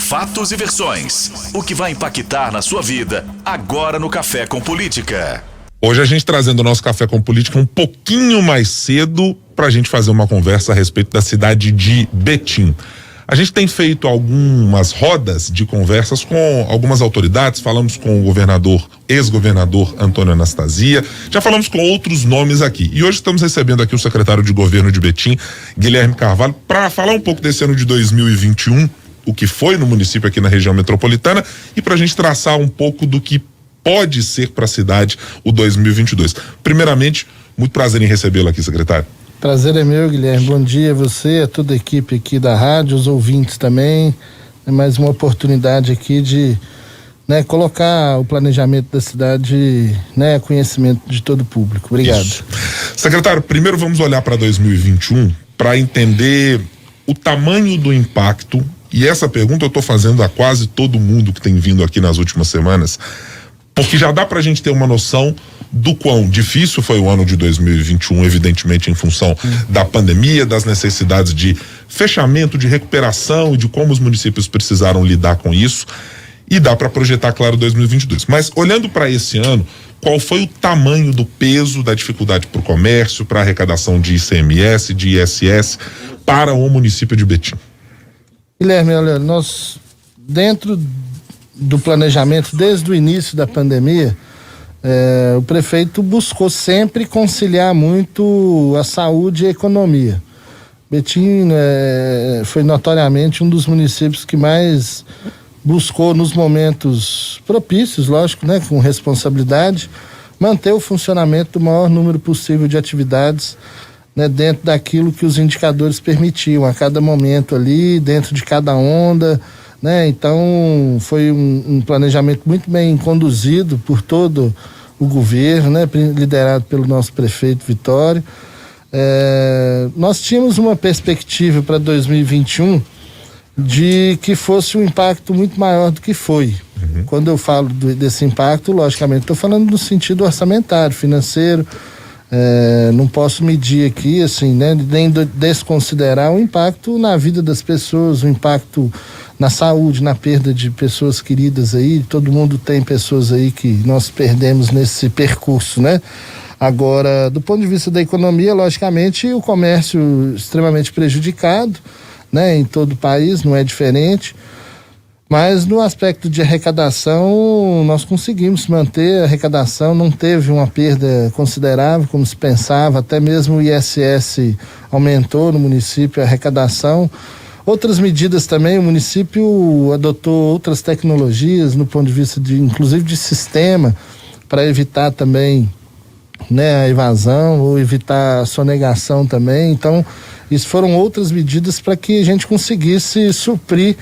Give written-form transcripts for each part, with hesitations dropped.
fatos e versões. O que vai impactar na sua vida agora no Café com Política. Hoje a gente trazendo o nosso Café com Política um pouquinho mais cedo pra gente fazer uma conversa a respeito da cidade de Betim. A gente tem feito algumas rodas de conversas com algumas autoridades, falamos com o ex-governador Antônio Anastasia, já falamos com outros nomes aqui. E hoje estamos recebendo aqui o secretário de governo de Betim, Guilherme Carvalho, para falar um pouco desse ano de 2021, o que foi no município aqui na região metropolitana, e para a gente traçar um pouco do que pode ser para a cidade o 2022. Primeiramente, muito prazer em recebê-lo aqui, secretário. Prazer é meu, Guilherme. Bom dia a você, a toda a equipe aqui da rádio, os ouvintes também. É mais uma oportunidade aqui de colocar o planejamento da cidade a conhecimento de todo o público. Obrigado. Isso. Secretário, primeiro vamos olhar para 2021 para entender o tamanho do impacto, e essa pergunta eu estou fazendo a quase todo mundo que tem vindo aqui nas últimas semanas, porque já dá pra gente ter uma noção do quão difícil foi o ano de 2021, evidentemente em função da pandemia, das necessidades de fechamento, de recuperação e de como os municípios precisaram lidar com isso, e dá para projetar, claro, 2022. Mas olhando para esse ano, qual foi o tamanho do peso da dificuldade para o comércio, para a arrecadação de ICMS, de ISS para o município de Betim? Guilherme, olha, nós dentro do planejamento desde o início da pandemia, o prefeito buscou sempre conciliar muito a saúde e a economia. Betim foi notoriamente um dos municípios que mais buscou, nos momentos propícios, lógico, com responsabilidade, manter o funcionamento do maior número possível de atividades, dentro daquilo que os indicadores permitiam a cada momento ali, dentro de cada onda. Então foi um planejamento muito bem conduzido por todo o governo, liderado pelo nosso prefeito Vitório. Nós tínhamos uma perspectiva para 2021 de que fosse um impacto muito maior do que foi. Quando eu falo desse impacto, logicamente estou falando no sentido orçamentário, financeiro. Não posso medir aqui nem desconsiderar o impacto na vida das pessoas, o impacto na saúde, na perda de pessoas queridas aí. Todo mundo tem pessoas aí que nós perdemos nesse percurso, Agora, do ponto de vista da economia, logicamente o comércio extremamente prejudicado, em todo o país, não é diferente. Mas no aspecto de arrecadação, nós conseguimos manter a arrecadação, não teve uma perda considerável, como se pensava, até mesmo o ISS aumentou no município, a arrecadação. Outras medidas também, o município adotou outras tecnologias no ponto de vista inclusive de sistema, para evitar também a evasão ou evitar a sonegação também. Então, isso foram outras medidas para que a gente conseguisse suprir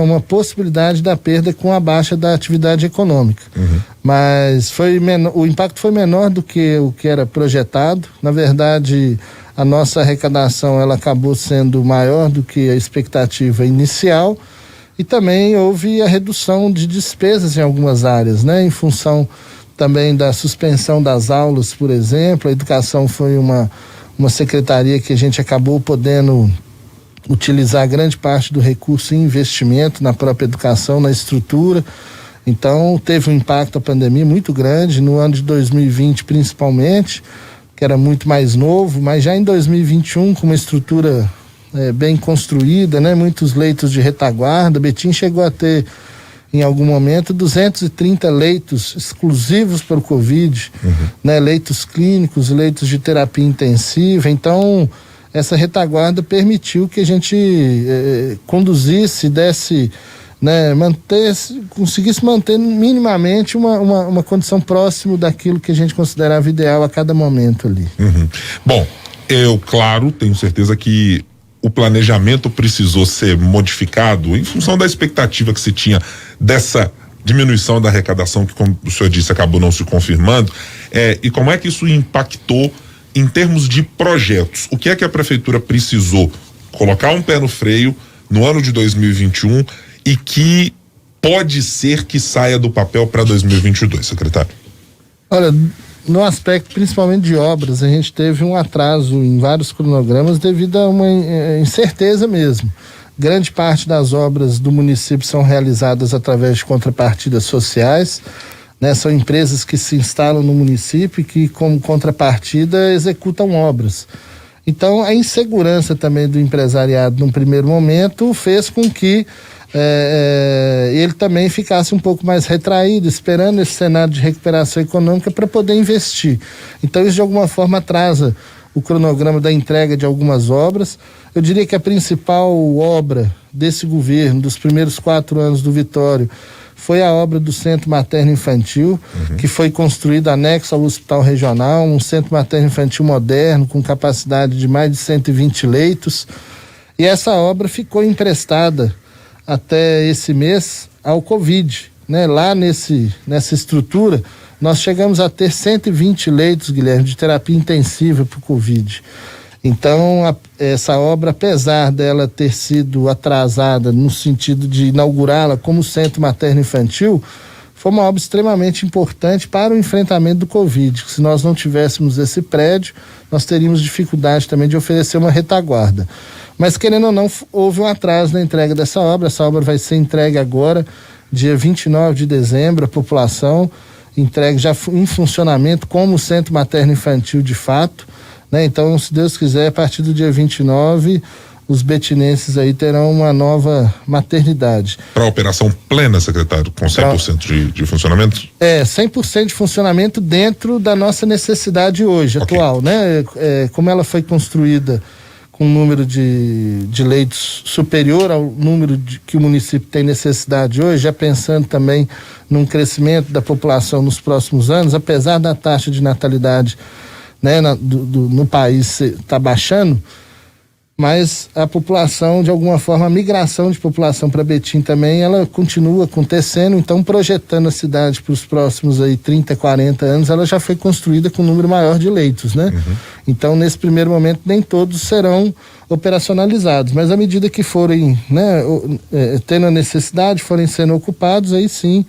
uma possibilidade da perda com a baixa da atividade econômica. Mas o impacto foi menor do que o que era projetado. Na verdade, a nossa arrecadação ela acabou sendo maior do que a expectativa inicial, e também houve a redução de despesas em algumas áreas, em função também da suspensão das aulas, por exemplo. A educação foi uma secretaria que a gente acabou podendo utilizar grande parte do recurso em investimento na própria educação, na estrutura. Então teve um impacto a pandemia muito grande no ano de 2020 principalmente, que era muito mais novo, mas já em 2021 com uma estrutura bem construída, muitos leitos de retaguarda. Betim chegou a ter em algum momento 230 leitos exclusivos para o Covid, leitos clínicos, leitos de terapia intensiva. Então essa retaguarda permitiu que a gente conduzisse, conseguisse manter minimamente uma condição próximo daquilo que a gente considerava ideal a cada momento ali. Bom, eu, claro, tenho certeza que o planejamento precisou ser modificado em função da expectativa que se tinha dessa diminuição da arrecadação, que, como o senhor disse, acabou não se confirmando. E como é que isso impactou em termos de projetos? O que é que a prefeitura precisou colocar um pé no freio no ano de 2021 e que pode ser que saia do papel para 2022, secretário? Olha, no aspecto principalmente de obras, a gente teve um atraso em vários cronogramas devido a uma incerteza mesmo Grande parte das obras do município são realizadas através de contrapartidas sociais, né? São empresas que se instalam no município e que, como contrapartida, executam obras. Então, a insegurança também do empresariado num primeiro momento fez com que ele também ficasse um pouco mais retraído, esperando esse cenário de recuperação econômica para poder investir. Então, isso de alguma forma atrasa o cronograma da entrega de algumas obras. Eu diria que a principal obra desse governo, dos primeiros 4 anos do Vitório, foi a obra do Centro Materno Infantil, que foi construído anexo ao Hospital Regional, um Centro Materno Infantil moderno, com capacidade de mais de 120 leitos. E essa obra ficou emprestada até esse mês ao Covid, né? Lá nessa estrutura, nós chegamos a ter 120 leitos, Guilherme, de terapia intensiva para o Covid. Então, essa obra, apesar dela ter sido atrasada no sentido de inaugurá-la como Centro Materno Infantil, foi uma obra extremamente importante para o enfrentamento do Covid. Se nós não tivéssemos esse prédio, nós teríamos dificuldade também de oferecer uma retaguarda. Mas, querendo ou não, houve um atraso na entrega dessa obra. Essa obra vai ser entregue agora, dia 29 de dezembro, à população, entregue já em funcionamento como Centro Materno Infantil de fato, né? Então, se Deus quiser, a partir do dia 29, os betinenses aí terão uma nova maternidade. Para a operação plena, secretário, com 100% de funcionamento? 100% de funcionamento dentro da nossa necessidade hoje, atual, né? Como ela foi construída com um número de leitos superior ao número que o município tem necessidade hoje, já pensando também num crescimento da população nos próximos anos, apesar da taxa de natalidade, né, no país está baixando, mas a população, de alguma forma, a migração de população para Betim também, ela continua acontecendo. Então, projetando a cidade para os próximos aí 30, 40 anos, ela já foi construída com um número maior de leitos, né? Então, nesse primeiro momento, nem todos serão operacionalizados, mas à medida que forem, né, tendo a necessidade, forem sendo ocupados, aí sim,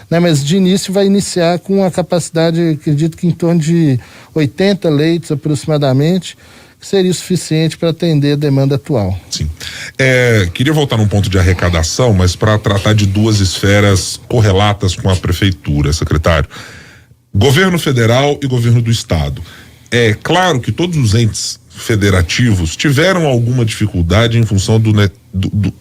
né? Mas de início vai iniciar com a capacidade, acredito que em torno de 80 leitos aproximadamente, que seria o suficiente para atender a demanda atual. Sim. Queria voltar num ponto de arrecadação, mas para tratar de duas esferas correlatas com a prefeitura, secretário. Governo federal e governo do estado. É claro que todos os entes federativos tiveram alguma dificuldade em função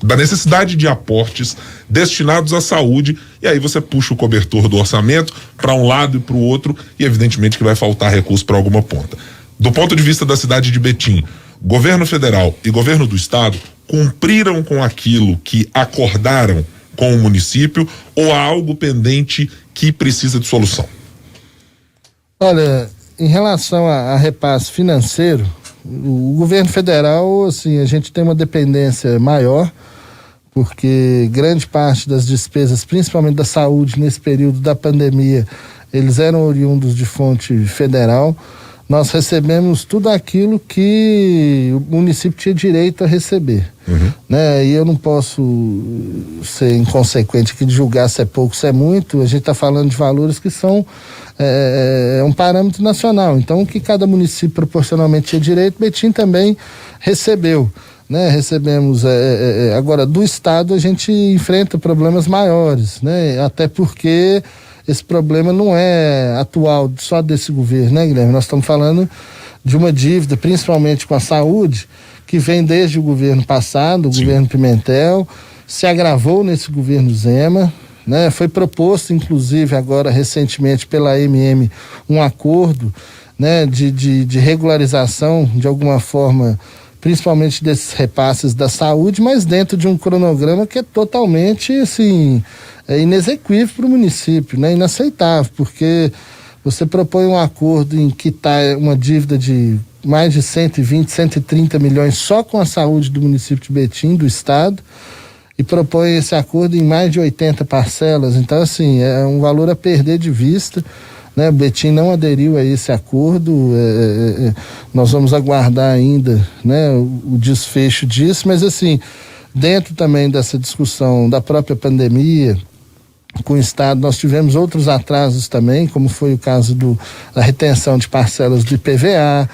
da necessidade de aportes destinados à saúde, e aí você puxa o cobertor do orçamento para um lado e para o outro, e evidentemente que vai faltar recurso para alguma ponta. Do ponto de vista da cidade de Betim, governo federal e governo do estado cumpriram com aquilo que acordaram com o município, ou há algo pendente que precisa de solução? Olha, em relação a repasse financeiro, o governo federal, assim, a gente tem uma dependência maior, porque grande parte das despesas, principalmente da saúde, nesse período da pandemia, eles eram oriundos de fonte federal. Nós recebemos tudo aquilo que o município tinha direito a receber, né? E eu não posso ser inconsequente aqui de julgar se é pouco, se é muito. A gente está falando de valores que são um parâmetro nacional. Então, o que cada município proporcionalmente tinha direito, Betim também recebeu, né? Recebemos, agora do estado a gente enfrenta problemas maiores, né? Até porque esse problema não é atual só desse governo, né, Guilherme? Nós estamos falando de uma dívida, principalmente com a saúde, que vem desde o governo passado, o governo Pimentel, se agravou nesse governo Zema, né? Foi proposto, inclusive, agora recentemente pela AMM, um acordo, né, de regularização, de alguma forma, principalmente desses repasses da saúde, mas dentro de um cronograma que é totalmente, assim, inexequível para o município, né? Inaceitável, porque você propõe um acordo em que está uma dívida de mais de 120, 130 milhões só com a saúde do município de Betim, do estado, e propõe esse acordo em mais de 80 parcelas. Então, assim, é um valor a perder de vista, né? Betim não aderiu a esse acordo, nós vamos aguardar ainda, né, o desfecho disso, mas assim, dentro também dessa discussão da própria pandemia com o estado, nós tivemos outros atrasos também, como foi o caso da retenção de parcelas do IPVA,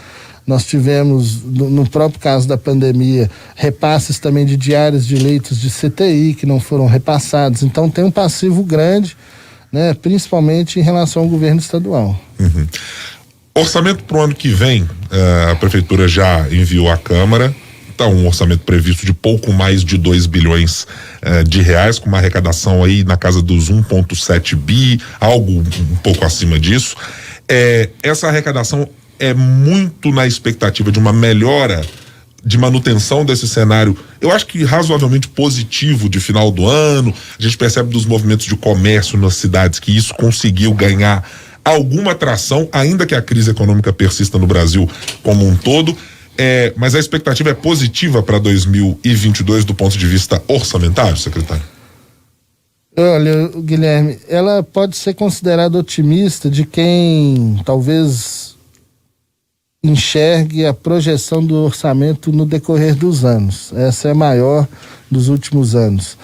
Nós tivemos, no próprio caso da pandemia, repasses também de diárias de leitos de CTI que não foram repassados. Então tem um passivo grande, né, principalmente em relação ao governo estadual. Uhum. Orçamento para o ano que vem, a prefeitura já enviou à Câmara. Está um orçamento previsto de pouco mais de 2 bilhões de reais, com uma arrecadação aí na casa dos 1,7 bi, algo um pouco acima disso. Essa arrecadação é muito na expectativa de uma melhora de manutenção desse cenário, eu acho que razoavelmente positivo de final do ano. A gente percebe dos movimentos de comércio nas cidades que isso conseguiu ganhar alguma atração, ainda que a crise econômica persista no Brasil como um todo. Mas a expectativa é positiva para 2022 do ponto de vista orçamentário, secretário? Olha, Guilherme, ela pode ser considerada otimista de quem talvez enxergue a projeção do orçamento no decorrer dos anos. Essa é a maior dos últimos anos.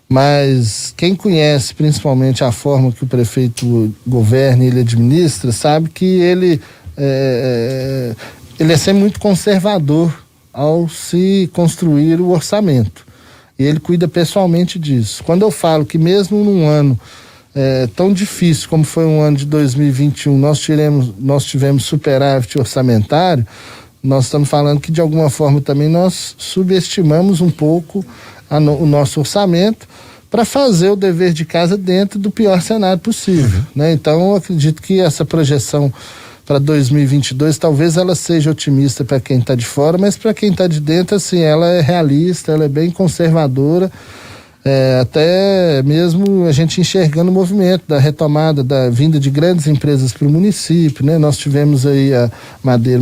Mas quem conhece principalmente a forma que o prefeito governa e ele administra, sabe que ele é sempre muito conservador ao se construir o orçamento. E ele cuida pessoalmente disso. Quando eu falo que mesmo num ano tão difícil como foi um ano de 2021, nós tivemos superávit orçamentário, nós estamos falando que de alguma forma também nós subestimamos um pouco o nosso orçamento para fazer o dever de casa dentro do pior cenário possível, né? Então eu acredito que essa projeção para 2022 talvez ela seja otimista para quem está de fora, mas para quem está de dentro, assim, ela é realista, ela é bem conservadora, até mesmo a gente enxergando o movimento da retomada da vinda de grandes empresas para o município, né? Nós tivemos aí a Madeiro,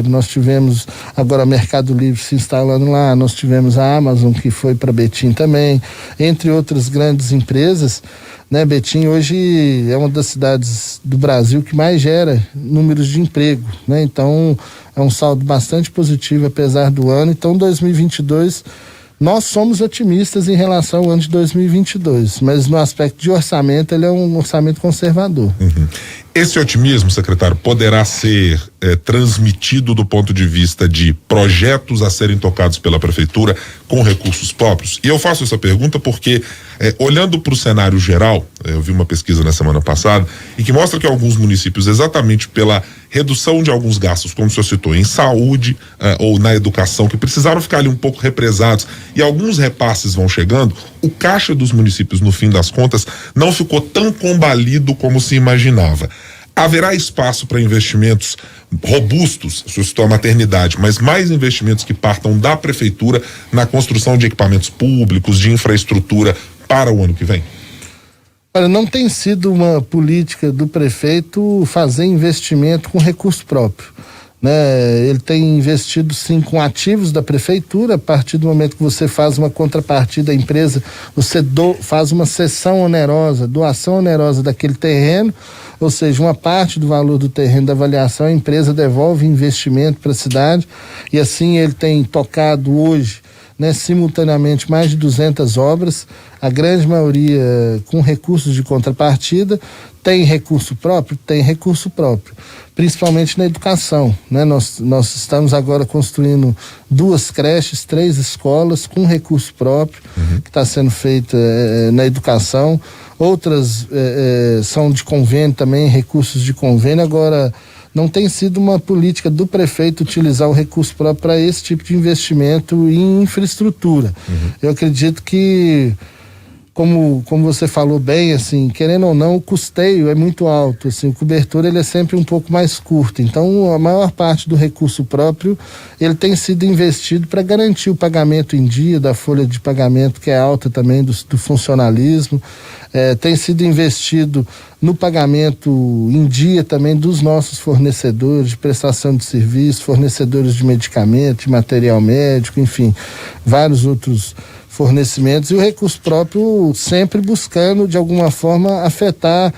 nós tivemos agora o Mercado Livre se instalando lá, nós tivemos a Amazon que foi para Betim também, entre outras grandes empresas, né? Betim hoje é uma das cidades do Brasil que mais gera números de emprego, né? Então é um saldo bastante positivo apesar do ano. Então 2022 nós somos otimistas em relação ao ano de 2022, mas no aspecto de orçamento ele é um orçamento conservador. Uhum. Esse otimismo, secretário, poderá ser transmitido do ponto de vista de projetos a serem tocados pela prefeitura com recursos próprios? E eu faço essa pergunta porque, olhando para o cenário geral, eu vi uma pesquisa na semana passada e que mostra que alguns municípios, exatamente pela redução de alguns gastos, como o senhor citou, em saúde ou na educação, que precisaram ficar ali um pouco represados e alguns repasses vão chegando, o caixa dos municípios, no fim das contas, não ficou tão combalido como se imaginava. Haverá espaço para investimentos robustos, o senhor citou a maternidade, mas mais investimentos que partam da prefeitura na construção de equipamentos públicos, de infraestrutura para o ano que vem? Olha, não tem sido uma política do prefeito fazer investimento com recurso próprio, né? Ele tem investido sim com ativos da prefeitura. A partir do momento que você faz uma contrapartida à empresa, você faz uma cessão onerosa, doação onerosa daquele terreno, ou seja, uma parte do valor do terreno da avaliação, a empresa devolve investimento para a cidade, e assim ele tem tocado hoje, né, simultaneamente mais de 200 obras, a grande maioria com recursos de contrapartida. Tem recurso próprio? Tem recurso próprio, principalmente na educação, né? Nós estamos agora construindo 2 creches, 3 escolas com recurso próprio, que está sendo feita na educação. Outras são de convênio também, recursos de convênio. Agora, não tem sido uma política do prefeito utilizar o recurso próprio para esse tipo de investimento em infraestrutura. Eu acredito que, como você falou bem, assim, querendo ou não, o custeio é muito alto, assim, o cobertor ele é sempre um pouco mais curto. Então, a maior parte do recurso próprio ele tem sido investido para garantir o pagamento em dia da folha de pagamento, que é alta também do funcionalismo. Tem sido investido no pagamento em dia também dos nossos fornecedores de prestação de serviço, fornecedores de medicamento, de material médico, enfim, vários outros fornecimentos, e o recurso próprio sempre buscando de alguma forma afetar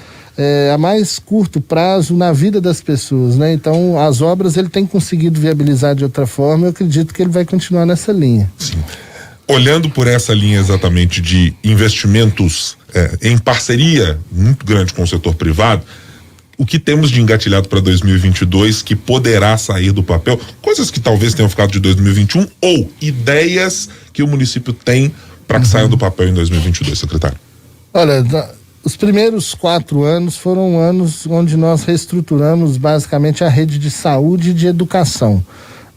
a mais curto prazo na vida das pessoas, né? Então as obras ele tem conseguido viabilizar de outra forma. Eu acredito que ele vai continuar nessa linha. Sim. Olhando por essa linha exatamente de investimentos em parceria muito grande com o setor privado, o que temos de engatilhado para 2022 que poderá sair do papel, coisas que talvez tenham ficado de 2021 ou ideias que o município tem para que saiam do papel em 2022, secretário? Olha, os primeiros 4 anos foram anos onde nós reestruturamos basicamente a rede de saúde e de educação,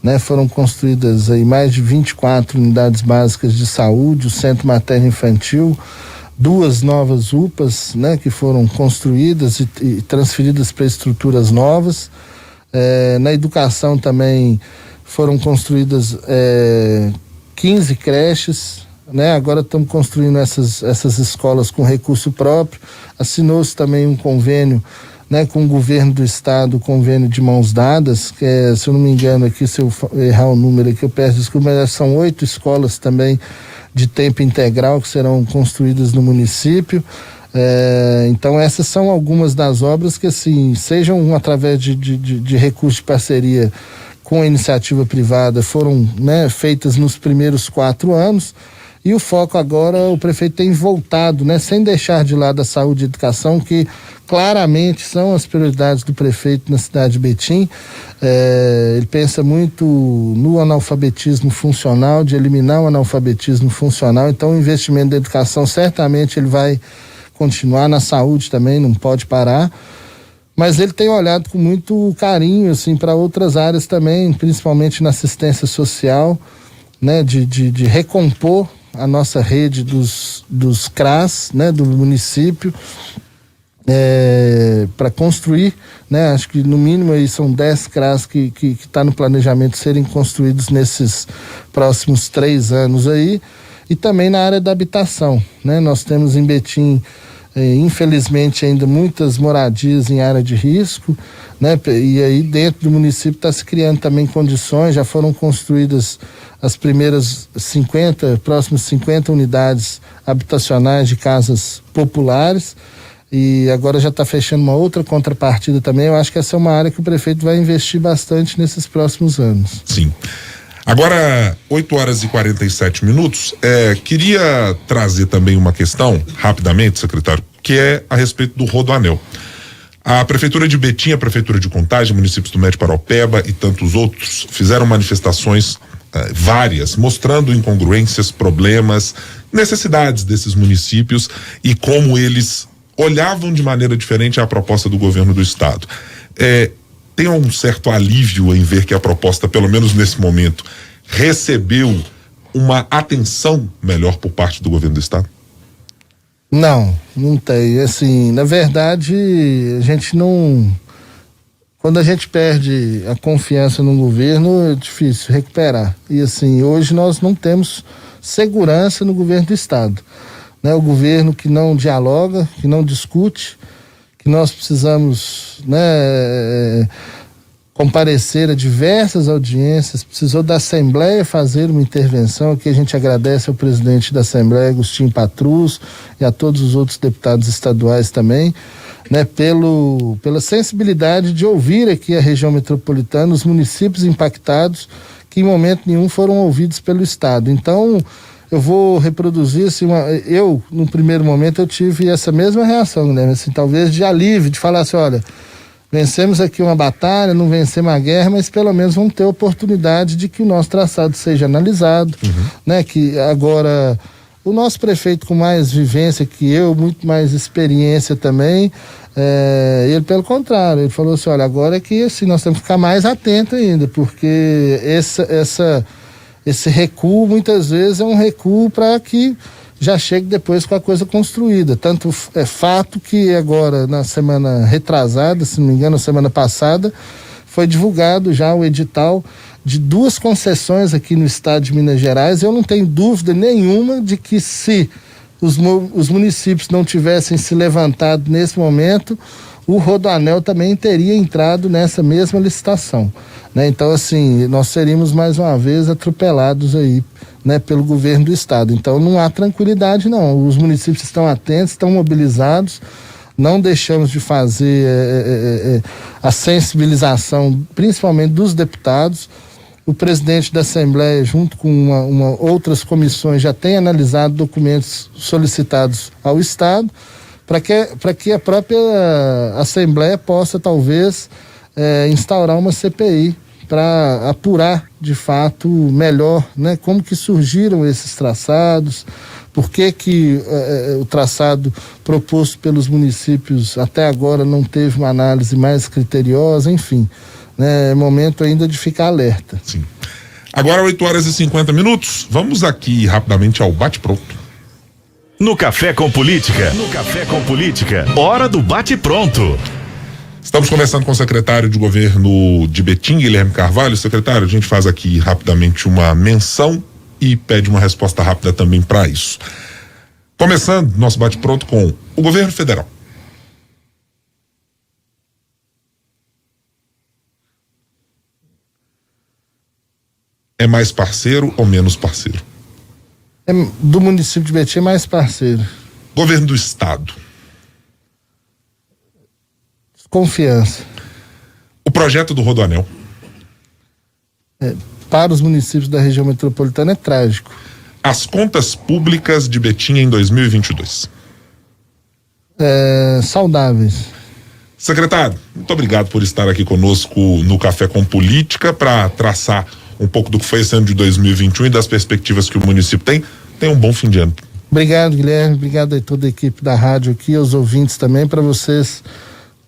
né? Foram construídas aí mais de 24 unidades básicas de saúde, o Centro Materno Infantil, 2 novas UPAs, né, que foram construídas e transferidas para estruturas novas. Na educação também foram construídas 15 creches, né? Agora estamos construindo essas escolas com recurso próprio. Assinou-se também um convênio, né, com o governo do estado, convênio de mãos dadas, que é, se eu não me engano aqui, se eu errar o número aqui eu peço desculpa, mas são 8 escolas também de tempo integral que serão construídas no município. Então essas são algumas das obras que, assim, sejam através de recursos de parceria com a iniciativa privada, foram, né, feitas nos primeiros 4 anos. E o foco agora, o prefeito tem voltado, né, sem deixar de lado a saúde e a educação, que claramente são as prioridades do prefeito na cidade de Betim. Ele pensa muito no analfabetismo funcional, de eliminar o analfabetismo funcional. Então o investimento da educação certamente ele vai continuar, na saúde também, não pode parar. Mas ele tem olhado com muito carinho, assim, para outras áreas também, principalmente na assistência social, né, de recompor a nossa rede dos CRAS, né, do município, para construir, né, acho que no mínimo aí são 10 CRAS que está no planejamento serem construídos nesses próximos 3 anos aí. E também na área da habitação, né, nós temos em Betim, infelizmente, ainda muitas moradias em área de risco, né? E aí dentro do município está se criando também condições, já foram construídas as primeiras próximas 50 unidades habitacionais de casas populares, e agora já está fechando uma outra contrapartida também. Eu acho que essa é uma área que o prefeito vai investir bastante nesses próximos anos. Sim. Agora, 8h47. Queria trazer também uma questão, rapidamente, secretário, que é a respeito do Rodoanel. A Prefeitura de Betim, a Prefeitura de Contagem, municípios do Médio Paraopeba e tantos outros fizeram manifestações várias, mostrando incongruências, problemas, necessidades desses municípios e como eles olhavam de maneira diferente a proposta do governo do estado. Tem um certo alívio em ver que a proposta, pelo menos nesse momento, recebeu uma atenção melhor por parte do governo do estado? Não tem. Assim, na verdade, a gente não... Quando a gente perde a confiança no governo, é difícil recuperar. E assim, hoje nós não temos segurança no governo do estado, né? O governo que não dialoga, que não discute, que nós precisamos, né, comparecer a diversas audiências, precisou da Assembleia fazer uma intervenção. Aqui a gente agradece ao presidente da Assembleia, Agostinho Patrus, e a todos os outros deputados estaduais também, né, pela sensibilidade de ouvir aqui a região metropolitana, os municípios impactados, que em momento nenhum foram ouvidos pelo estado. Então, eu vou reproduzir, assim, eu, no primeiro momento, eu tive essa mesma reação, né? Assim, talvez de alívio, de falar assim, olha, vencemos aqui uma batalha, não vencemos a guerra, mas pelo menos vamos ter a oportunidade de que o nosso traçado seja analisado, né? Que agora o nosso prefeito com mais vivência que eu, muito mais experiência também, ele pelo contrário, ele falou assim, olha, agora é que assim, nós temos que ficar mais atentos ainda, porque esse recuo muitas vezes é um recuo para que já chegue depois com a coisa construída. Tanto é fato que agora, na semana retrasada, se não me engano, semana passada, foi divulgado já o edital de 2 concessões aqui no estado de Minas Gerais. Eu não tenho dúvida nenhuma de que se os municípios não tivessem se levantado nesse momento, o Rodoanel também teria entrado nessa mesma licitação, né? Então, assim, nós seríamos mais uma vez atropelados aí, né, pelo governo do estado. Então não há tranquilidade não, os municípios estão atentos, estão mobilizados, não deixamos de fazer a sensibilização, principalmente dos deputados. O presidente da Assembleia, junto com outras comissões, já tem analisado documentos solicitados ao estado. para que a própria Assembleia possa talvez instaurar uma CPI para apurar de fato melhor, né, como que surgiram esses traçados, por que o traçado proposto pelos municípios até agora não teve uma análise mais criteriosa, enfim, né, é momento ainda de ficar alerta. Sim. Agora 8h50, vamos aqui rapidamente ao bate-pronto. No Café com Política. No Café com Política. Hora do bate-pronto. Estamos conversando com o secretário de governo de Betim, Guilherme Carvalho. Secretário, a gente faz aqui rapidamente uma menção e pede uma resposta rápida também para isso. Começando nosso bate-pronto com o governo federal. É mais parceiro ou menos parceiro? Do município de Betim é mais parceiro. Governo do estado. Confiança. O projeto do Rodoanel. Para os municípios da região metropolitana é trágico. As contas públicas de Betim em 2022. Saudáveis. Secretário, muito obrigado por estar aqui conosco no Café com Política para traçar um pouco do que foi esse ano de 2021 e das perspectivas que o município tem. Tenha um bom fim de ano. Obrigado, Guilherme. Obrigado a toda a equipe da rádio aqui, aos ouvintes também, para vocês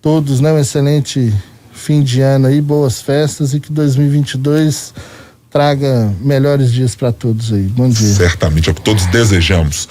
todos, né? Um excelente fim de ano aí, boas festas e que 2022 traga melhores dias para todos aí. Bom dia. Certamente, é o que todos desejamos.